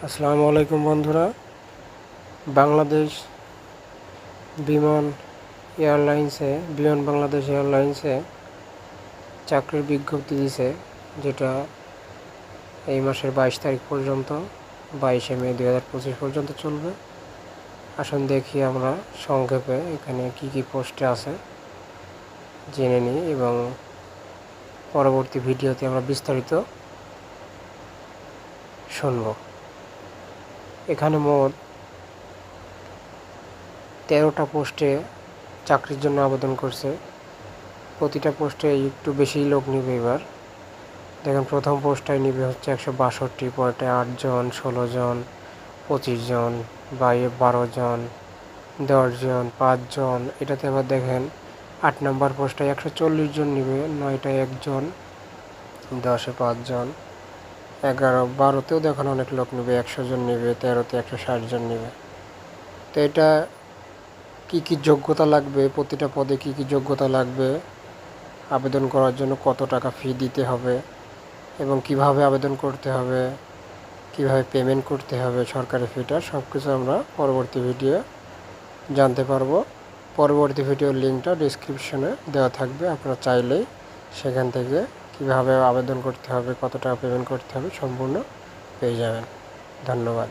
আসসালামু আলাইকুম বন্ধুরা। বাংলাদেশ বিমান বাংলাদেশ এয়ারলাইন্সে চাকরির বিজ্ঞপ্তি দিয়েছে, যেটা এই মাসের 22 তারিখ পর্যন্ত, 22শে মে 2025 পর্যন্ত চলবে। আসুন দেখি আমরা সংক্ষেপে এখানে কি কি পোস্টে আছে জেনে নিই, এবং পরবর্তী ভিডিওতে আমরা বিস্তারিত শুনব। এখানে মোট 13টা পোস্টে চাকরির জন্য আবেদন করছে। প্রতিটা পোস্টে একটু বেশি লোক নিবে। এবার দেখেন, প্রথম পোস্টটায় নিবে হচ্ছে 162, পরে 8 জন, 16 জন, 25 জন, 12 জন, 10 জন, 5 জন। এটাতে আবার দেখেন 8 নম্বর পোস্টটায় 140 জন নিবে, 9টায় 1 জন, 10-এ 5 জন, 11-12তেও দেখেন অনেক লোক নিবে, 100 জন নিবে, 13তে 160 জন নিবে। তো এটা কি কি যোগ্যতা লাগবে, প্রতিটা পদে কি কি যোগ্যতা লাগবে, আবেদন করার জন্য কত টাকা ফি দিতে হবে, এবং কিভাবে আবেদন করতে হবে, কিভাবে পেমেন্ট করতে হবে সরকারি ফিটা, সব কিছু আমরা পরবর্তী ভিডিও জানতে পারবো। পরবর্তী ভিডিওর লিঙ্কটা ডিসক্রিপশনে দেওয়া থাকবে, আপনারা চাইলেই সেখান থেকে কিভাবে আবেদন করতে হবে, কত টাকা পেমেন্ট করতে হবে সম্পূর্ণ পেয়ে যাবেন। ধন্যবাদ।